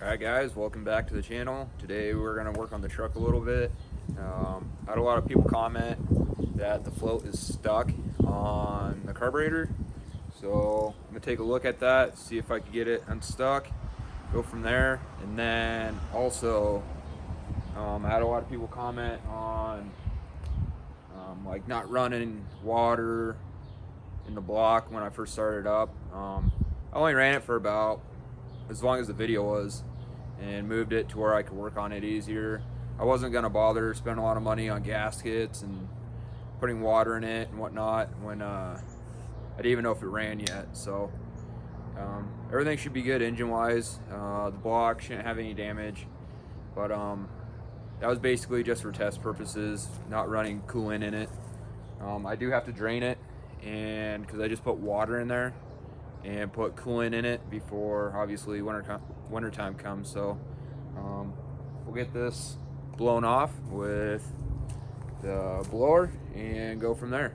Alright guys, welcome back to the channel. Today we're going to work on the truck a little bit. I had a lot of people comment that the float is stuck on the carburetor. So I'm going to take a look at that, see if I can get it unstuck, go from there. And then also, I had a lot of people comment on like not running water in the block when I first started up. I only ran it for about as long as the video was and moved it to where I could work on it easier. I wasn't gonna bother spend a lot of money on gaskets and putting water in it and whatnot when I didn't even know if it ran yet. So everything should be good engine wise. The block shouldn't have any damage, but that was basically just for test purposes, not running coolant in it. I do have to drain it, and because I just put water in there and put coolant in it before obviously winter time comes. So we'll get this blown off with the blower and go from there.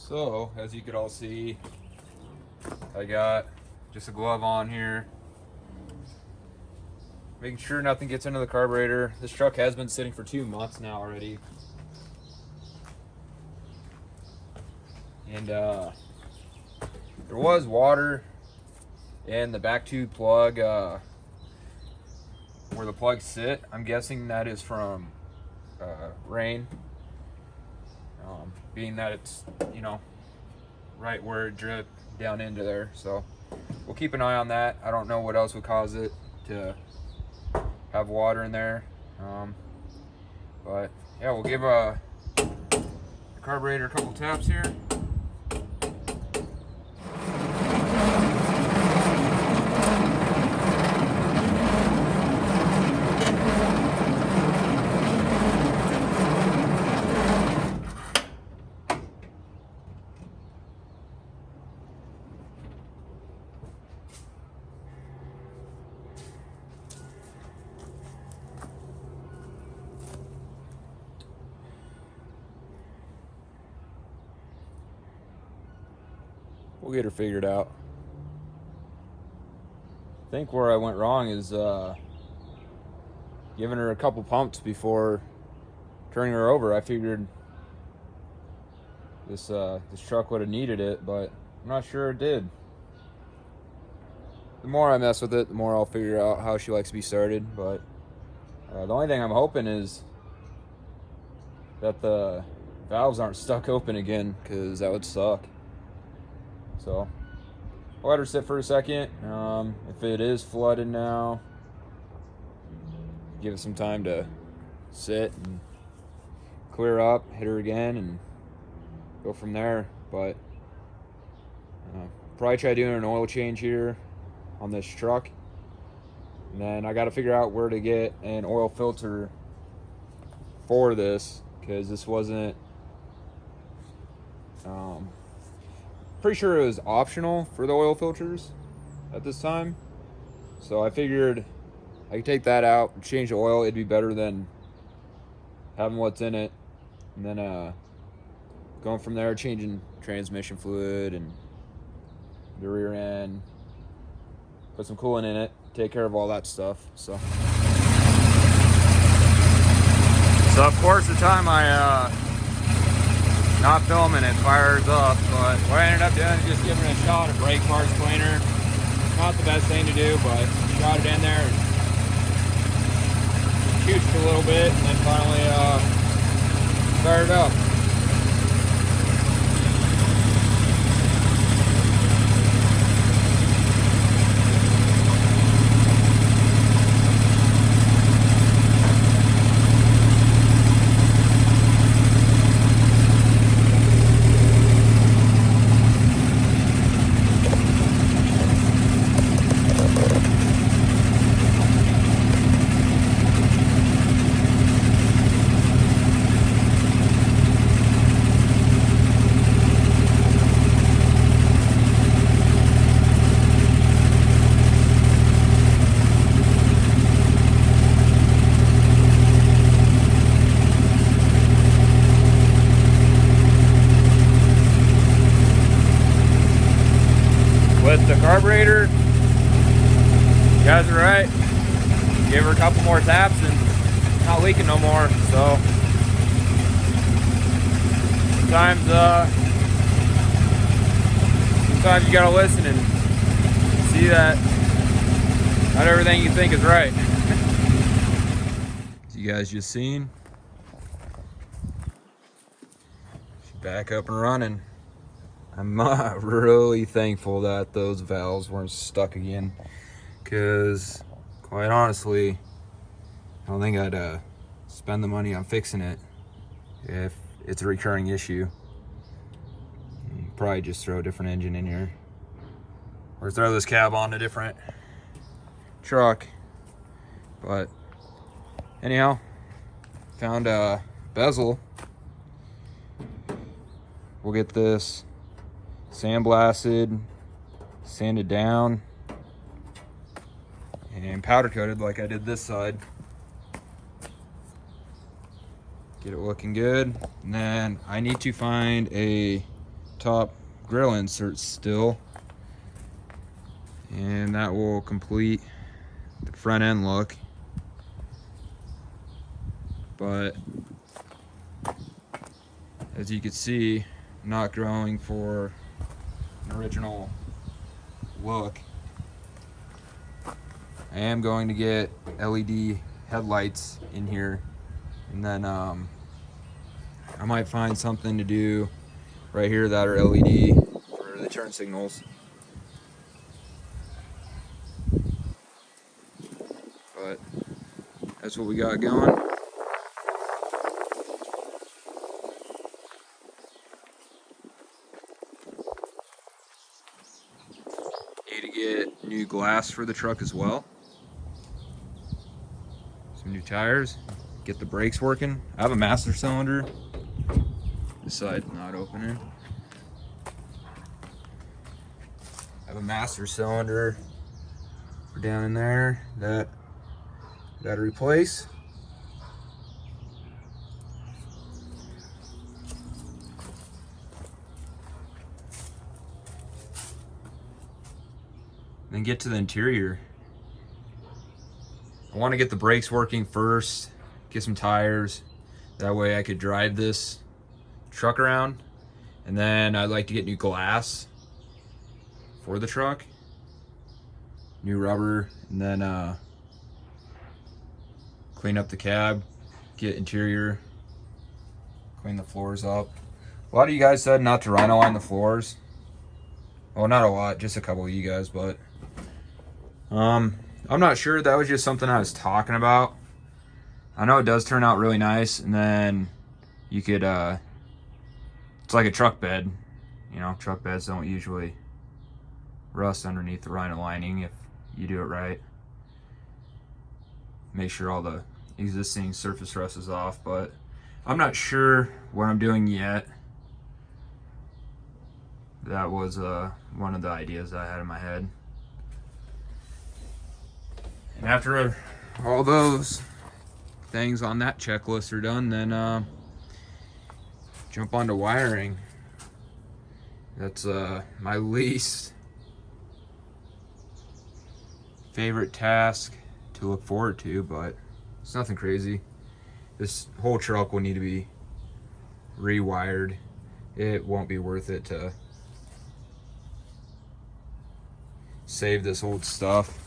So, as you could all see, I got just a glove on here, making sure nothing gets into the carburetor. This truck has been sitting for 2 months now already. And there was water in the back tube plug where the plugs sit. I'm guessing that is from rain. Being that it's, you know, right where it dripped down into there. So we'll keep an eye on that. I don't know what else would cause it to have water in there. But yeah, we'll give the carburetor a couple taps here. We'll get her figured out. I think where I went wrong is giving her a couple pumps before turning her over. I figured this truck would have needed it, but I'm not sure it did. The more I mess with it, the more I'll figure out how she likes to be started. But the only thing I'm hoping is that the valves aren't stuck open again, because that would suck. So I'll let her sit for a second. If it is flooded now, give it some time to sit and clear up, hit her again, and go from there. But probably try doing an oil change here on this truck. And then I got to figure out where to get an oil filter for this, because this wasn't pretty sure it was optional for the oil filters at this time. So I figured I could take that out, change the oil. It'd be better than having what's in it. And then going from there, changing transmission fluid and the rear end, put some coolant in it, take care of all that stuff. So of course the time I not filming, it fires up, but what I ended up doing is just giving it a shot of brake parts cleaner. Not the best thing to do, but shot it in there, shoots a little bit, and then finally fired up. with the carburetor, you guys are right. Give her a couple more taps and not leaking no more. So sometimes you gotta listen and see that not everything you think is right. So you guys just seen, she's back up and running. I'm really thankful that those valves weren't stuck again, because quite honestly, I don't think I'd spend the money on fixing it if it's a recurring issue. Probably just throw a different engine in here, or throw this cab on a different truck. But anyhow, found a bezel. We'll get this sandblasted, sanded down, and powder coated like I did this side. Get it looking good. And then I need to find a top grill insert still, and that will complete the front end look. But as you can see, I'm not going for an original look. I am going to get LED headlights in here, and then I might find something to do right here that are LED for the turn signals. But that's what we got going. Need to get new glass for the truck as well. Some new tires. Get the brakes working. I have a master cylinder. This side's not opening. I have a master cylinder down in there that I gotta replace. Then get to the interior. I want to get the brakes working first, get some tires. That way I could drive this truck around. And then I'd like to get new glass for the truck, new rubber, and then clean up the cab, get interior, clean the floors up. A lot of you guys said not to rhino line the floors. Well, not a lot, just a couple of you guys, but I'm not sure. That was just something I was talking about. I know it does turn out really nice, and then you could it's like a truck bed. You know, truck beds don't usually rust underneath the rhino lining if you do it right. Make sure all the existing surface rust is off, but I'm not sure what I'm doing yet. That was one of the ideas I had in my head. And after all those things on that checklist are done, then jump onto wiring. That's my least favorite task to look forward to, but it's nothing crazy. This whole truck will need to be rewired. It won't be worth it to save this old stuff.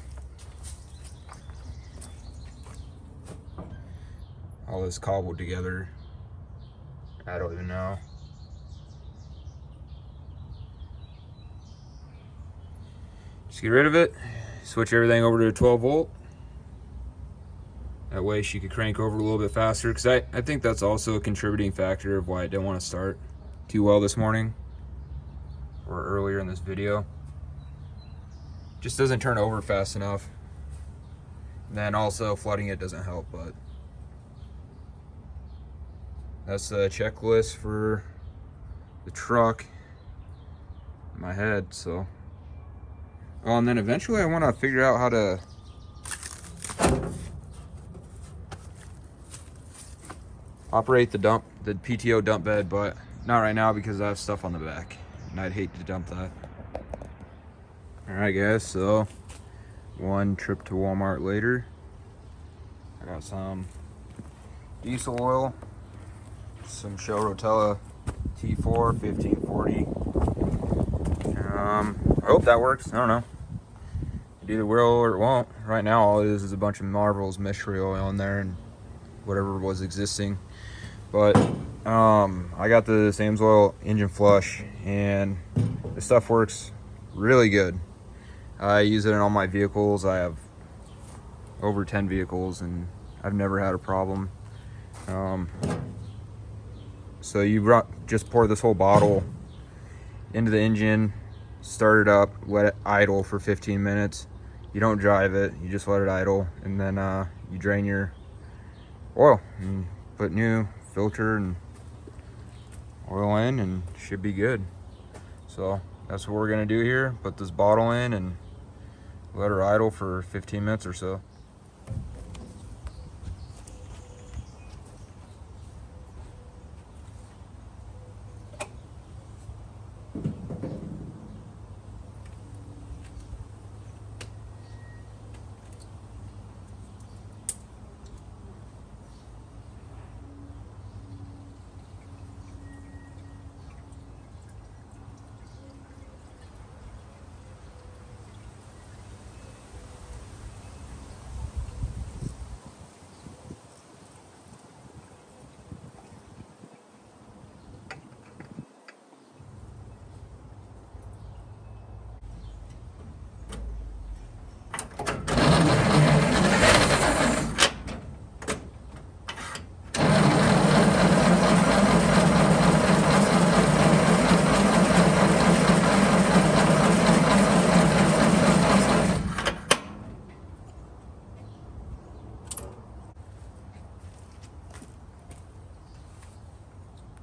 All this cobbled together, I don't even know. Just get rid of it, switch everything over to a 12 volt. That way she could crank over a little bit faster, because I think that's also a contributing factor of why I didn't want to start too well this morning or earlier in this video. Just doesn't turn over fast enough. And then also flooding it doesn't help, but that's the checklist for the truck in my head. So, oh, and then eventually I want to figure out how to operate the PTO dump bed, but not right now because I have stuff on the back and I'd hate to dump that. Alright guys, so one trip to Walmart later. I got some diesel oil, some Shell Rotella T4 1540. I hope that works. I don't know. It either will or it won't. Right now all it is a bunch of Marvel's mystery oil in there and whatever was existing. But I got the Sam's engine flush and this stuff works really good. I use it in all my vehicles. I have over 10 vehicles and I've never had a problem. So you just pour this whole bottle into the engine, start it up, let it idle for 15 minutes. You don't drive it, you just let it idle, and then you drain your oil and put new filter and oil in and should be good. So that's what we're gonna do here. Put this bottle in and let her idle for 15 minutes or so.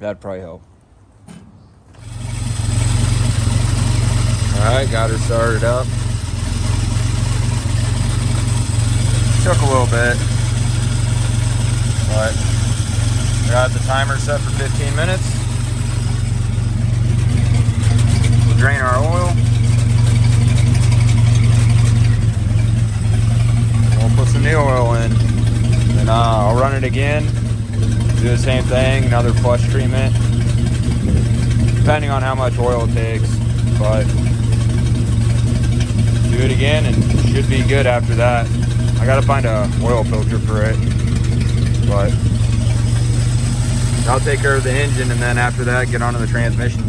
That'd probably help. Alright, got her started up. Took a little bit, but got the timer set for 15 minutes. We'll drain our oil. We'll put some new oil in. Then I'll run it again. Do the same thing, another flush treatment, depending on how much oil it takes, but do it again and it should be good after that. I gotta find a oil filter for it, but I'll take care of the engine and then after that get onto the transmission.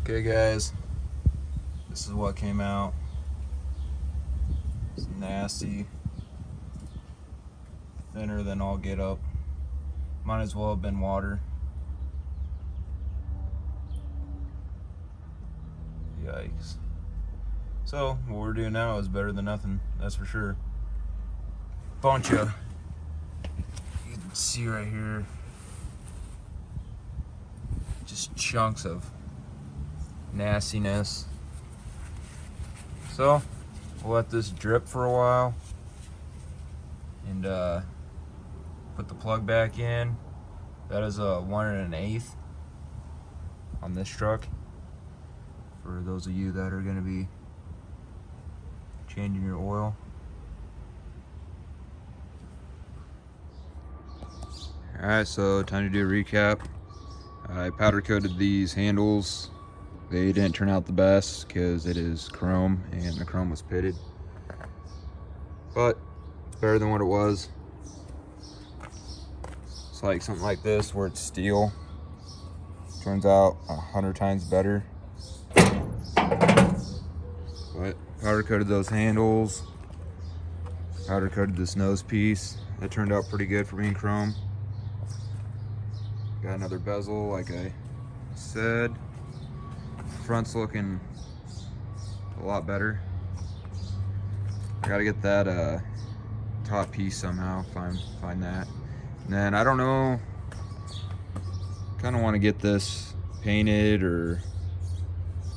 Okay guys, this is what came out. It's nasty, thinner than all get up. Might as well have been water. Yikes. So, what we're doing now is better than nothing, that's for sure. Bunch of, you can see right here, just chunks of nastiness. So, we'll let this drip for a while and put the plug back in. That is a 1 1/8 on this truck. For those of you that are going to be changing your oil. Alright, so time to do a recap. I powder coated these handles. They didn't turn out the best because it is chrome and the chrome was pitted. But it's better than what it was. It's like something like this where it's steel. Turns out 100 times better. But powder coated those handles. Powder coated this nose piece. That turned out pretty good for being chrome. Got another bezel like I said. Front's looking a lot better. I gotta get that top piece somehow, find that. And then I don't know, kind of want to get this painted, or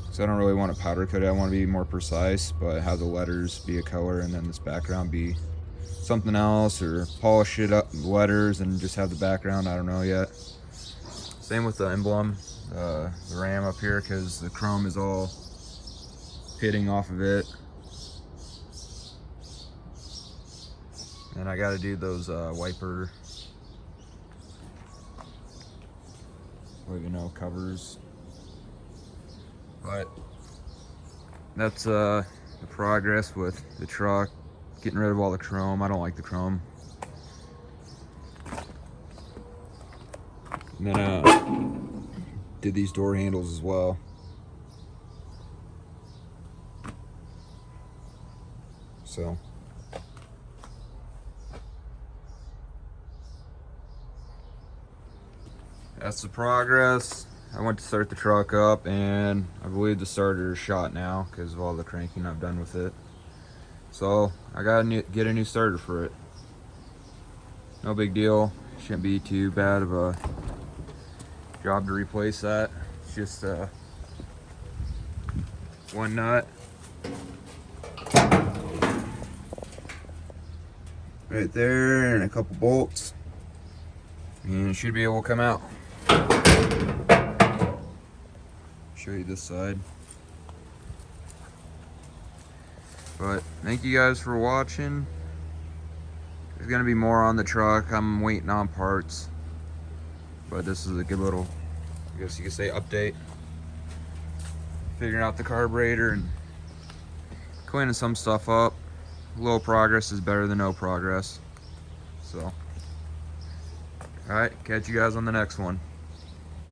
because I don't really want to powder coat it. I want to be more precise, but have the letters be a color and then this background be something else, or polish it up, the letters, and just have the background. I don't know yet. Same with the emblem, the ram up here, because the chrome is all pitting off of it. And I got to do those wiper, covers. But that's the progress with the truck. Getting rid of all the chrome. I don't like the chrome. And then did these door handles as well. So that's the progress. I went to start the truck up, and I believe the starter is shot now because of all the cranking I've done with it. So I gotta get a new starter for it. No big deal. Shouldn't be too bad of a job to replace that. It's just one nut right there and a couple bolts, and it should be able to come out. Show you this side. But thank you guys for watching. There's gonna be more on the truck. I'm waiting on parts, but this is a good little, I guess you could say, update. Figuring out the carburetor and cleaning some stuff up. A little progress is better than no progress. So, all right, catch you guys on the next one.